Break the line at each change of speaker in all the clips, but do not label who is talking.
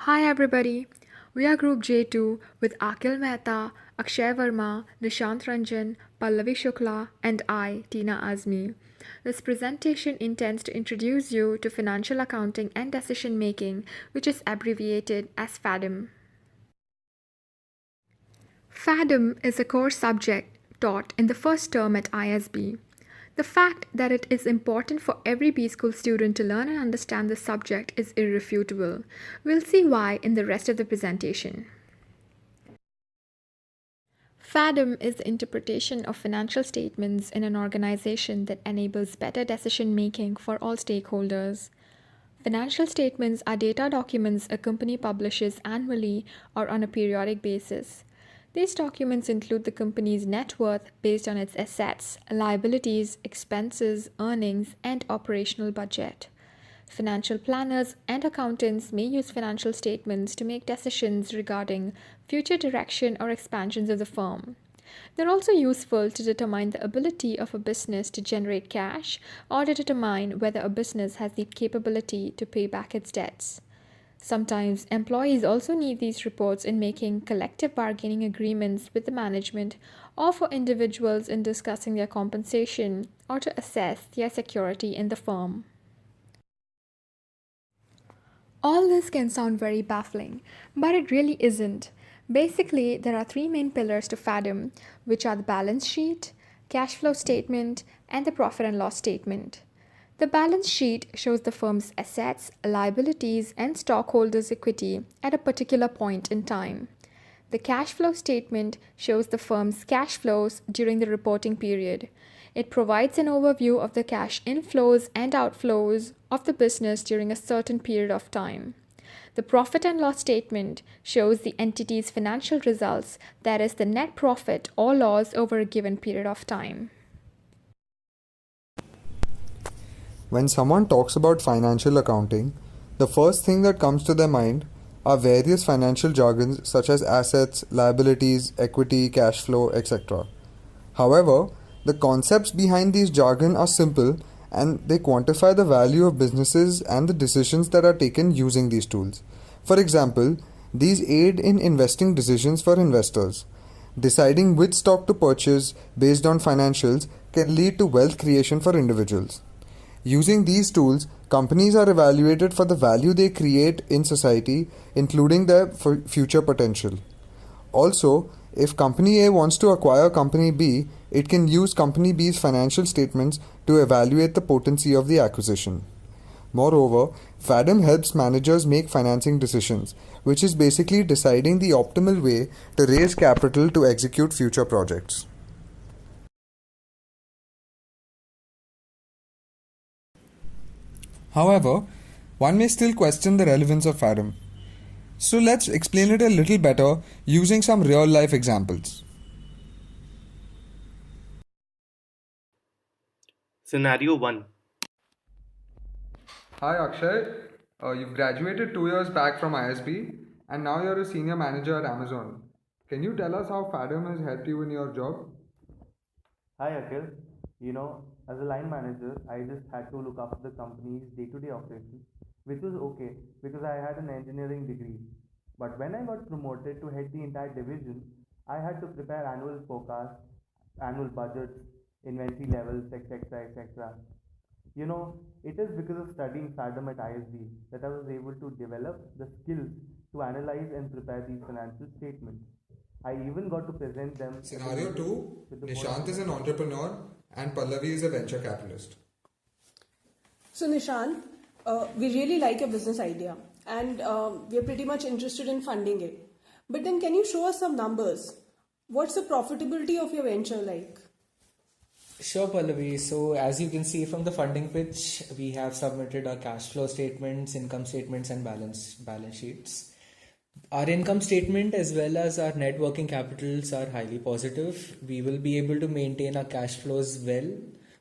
Hi everybody, we are Group J2 with Akil Mehta, Akshay Verma, Nishant Ranjan, Pallavi Shukla, and I, Tina Azmi. This presentation intends to introduce you to financial accounting and decision making, which is abbreviated as FADM. FADM is a core subject taught in the first term at ISB. The fact that it is important for every B School student to learn and understand this subject is irrefutable. We'll see why in the rest of the presentation. FADM is the interpretation of financial statements in an organization that enables better decision making for all stakeholders. Financial statements are data documents a company publishes annually or on a periodic basis. These documents include the company's net worth based on its assets, liabilities, expenses, earnings, and operational budget. Financial planners and accountants may use financial statements to make decisions regarding future direction or expansions of the firm. They're also useful to determine the ability of a business to generate cash or to determine whether a business has the capability to pay back its debts. Sometimes employees also need these reports in making collective bargaining agreements with the management or for individuals in discussing their compensation or to assess their security in the firm. All this can sound very baffling, but it really isn't. Basically, there are three main pillars to FADM, which are the balance sheet, cash flow statement, and the profit and loss statement. The balance sheet shows the firm's assets, liabilities, and stockholders' equity at a particular point in time. The cash flow statement shows the firm's cash flows during the reporting period. It provides an overview of the cash inflows and outflows of the business during a certain period of time. The profit and loss statement shows the entity's financial results, that is, the net profit or loss over a given period of time.
When someone talks about financial accounting, the first thing that comes to their mind are various financial jargons such as assets, liabilities, equity, cash flow, etc. However, the concepts behind these jargon are simple and they quantify the value of businesses and the decisions that are taken using these tools. For example, these aid in investing decisions for investors. Deciding which stock to purchase based on financials can lead to wealth creation for individuals. Using these tools, companies are evaluated for the value they create in society, including their future potential. Also, if Company A wants to acquire Company B, it can use Company B's financial statements to evaluate the potency of the acquisition. Moreover, FADM helps managers make financing decisions, which is basically deciding the optimal way to raise capital to execute future projects. However, one may still question the relevance of FADM. So let's explain it a little better using some real life examples.
Scenario 1.
Hi Akshay, you've graduated 2 years back from ISB and now you're a senior manager at Amazon. Can you tell us how FADM has helped you in your job?
Hi Akhil. As a line manager, I just had to look after the company's day-to-day operations, which was okay because I had an engineering degree. But when I got promoted to head the entire division, I had to prepare annual forecasts, annual budgets, inventory levels, etc., etc. It is because of studying FADM at ISB that I was able to develop the skills to analyze and prepare these financial statements. I even got to present them at the
Scenario
meeting
2,
with the board of
Nishant is an
directors.
entrepreneur and Pallavi is a venture capitalist.
So, Nishant, we really like your business idea and we are pretty much interested in funding it. But then, can you show us some numbers? What's the profitability of your venture like?
Sure, Pallavi. So, as you can see from the funding pitch, we have submitted our cash flow statements, income statements, and balance sheets. Our income statement as well as our net working capitals are highly positive. We will be able to maintain our cash flows well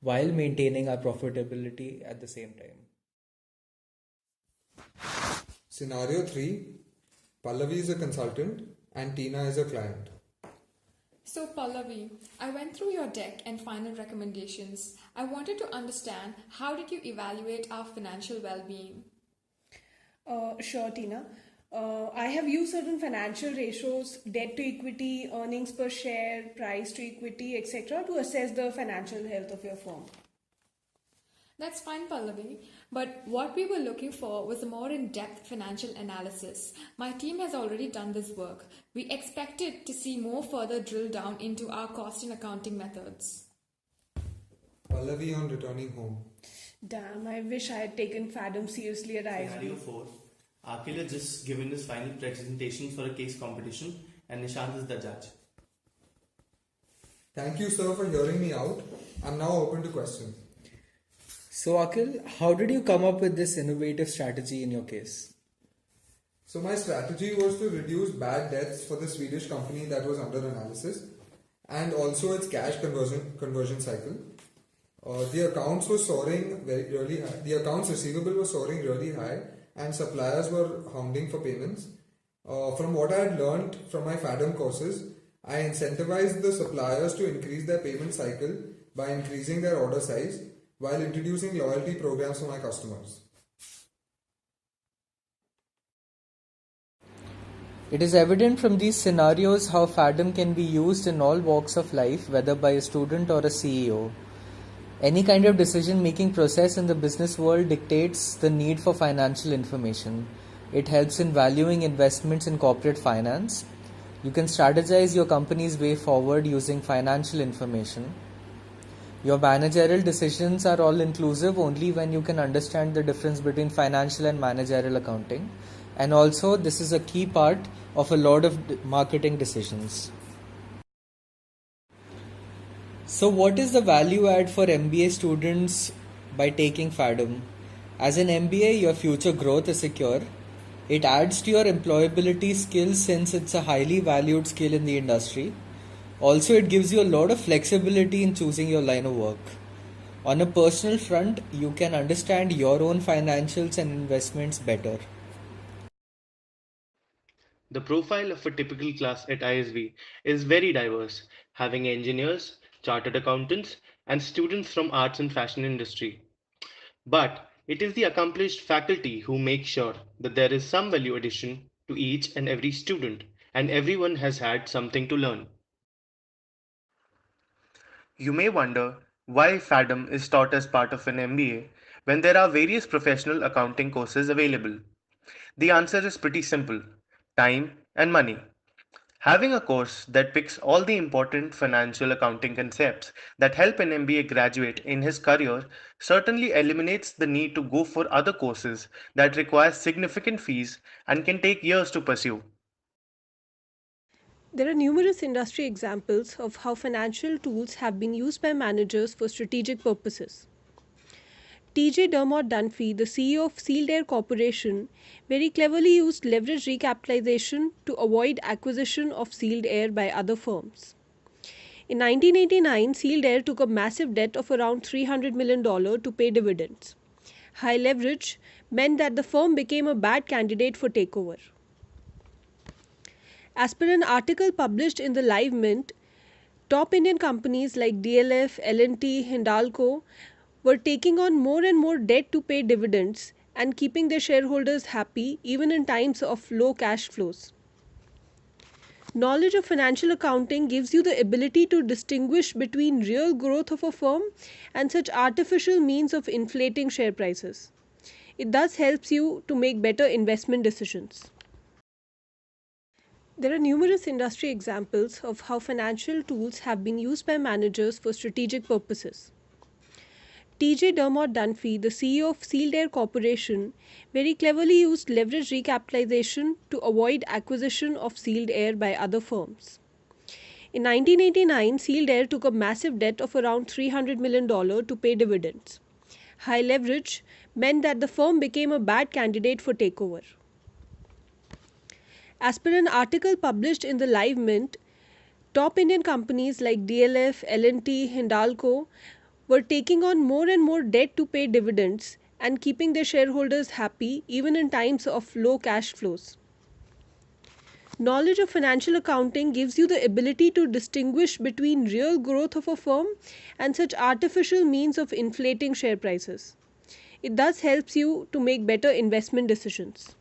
while maintaining our profitability at the same time.
Scenario 3, Pallavi is a consultant and Tina is a client.
So, Pallavi, I went through your deck and final recommendations. I wanted to understand, how did you evaluate our financial well-being?
Sure, Tina. I have used certain financial ratios, debt to equity, earnings per share, price to equity, etc., to assess the financial health of your firm.
That's fine, Pallavi. But what we were looking for was a more in-depth financial analysis. My team has already done this work. We expected to see more further drill down into our cost and accounting methods.
Pallavi on returning home.
Damn, I wish I had taken FADM seriously at
Scenario
ISB.
4. Akhil has just given his final presentation for a case competition and Nishant is the judge.
Thank you, sir, for hearing me out. I'm now open to questions.
So, Akhil, how did you come up with this innovative strategy in your case?
So my strategy was to reduce bad debts for the Swedish company that was under analysis, and also its cash conversion cycle. The accounts were soaring really high. The accounts receivable was soaring really high, and suppliers were hounding for payments. From what I had learned from my FADM courses, I incentivized the suppliers to increase their payment cycle by increasing their order size while introducing loyalty programs for my customers.
It is evident from these scenarios how FADM can be used in all walks of life, whether by a student or a CEO. Any kind of decision-making process in the business world dictates the need for financial information. It helps in valuing investments in corporate finance. You can strategize your company's way forward using financial information. Your managerial decisions are all inclusive only when you can understand the difference between financial and managerial accounting. And also, this is a key part of a lot of marketing decisions. So, what is the value add for MBA students by taking FADM? As an MBA, your future growth is secure. It adds to your employability skills since it's a highly valued skill in the industry. Also, it gives you a lot of flexibility in choosing your line of work. On a personal front, you can understand your own financials and investments better.
The profile of a typical class at ISB is very diverse, having engineers, chartered accountants, and students from arts and fashion industry. But it is the accomplished faculty who make sure that there is some value addition to each and every student, and everyone has had something to learn. You may wonder why FADM is taught as part of an MBA when there are various professional accounting courses available. The answer is pretty simple: time and money. Having a course that picks all the important financial accounting concepts that help an MBA graduate in his career certainly eliminates the need to go for other courses that require significant fees and can take years to pursue.
There are numerous industry examples of how financial tools have been used by managers for strategic purposes. TJ Dermot Dunphy, the CEO of Sealed Air Corporation, very cleverly used leverage recapitalization to avoid acquisition of Sealed Air by other firms. In 1989, Sealed Air took a massive debt of around $300 million to pay dividends. High leverage meant that the firm became a bad candidate for takeover. As per an article published in the Live Mint, top Indian companies like DLF, L&T, Hindalco were taking on more and more debt to pay dividends and keeping their shareholders happy even in times of low cash flows. Knowledge of financial accounting gives you the ability to distinguish between real growth of a firm and such artificial means of inflating share prices. It thus helps you to make better investment decisions. There are numerous industry examples of how financial tools have been used by managers for strategic purposes. TJ Dermot Dunphy, the CEO of Sealed Air Corporation, very cleverly used leverage recapitalization to avoid acquisition of Sealed Air by other firms. In 1989, Sealed Air took a massive debt of around $300 million to pay dividends. High leverage meant that the firm became a bad candidate for takeover. As per an article published in the Live Mint, top Indian companies like DLF, L&T, Hindalco were taking on more and more debt to pay dividends and keeping their shareholders happy even in times of low cash flows. Knowledge of financial accounting gives you the ability to distinguish between real growth of a firm and such artificial means of inflating share prices. It thus helps you to make better investment decisions.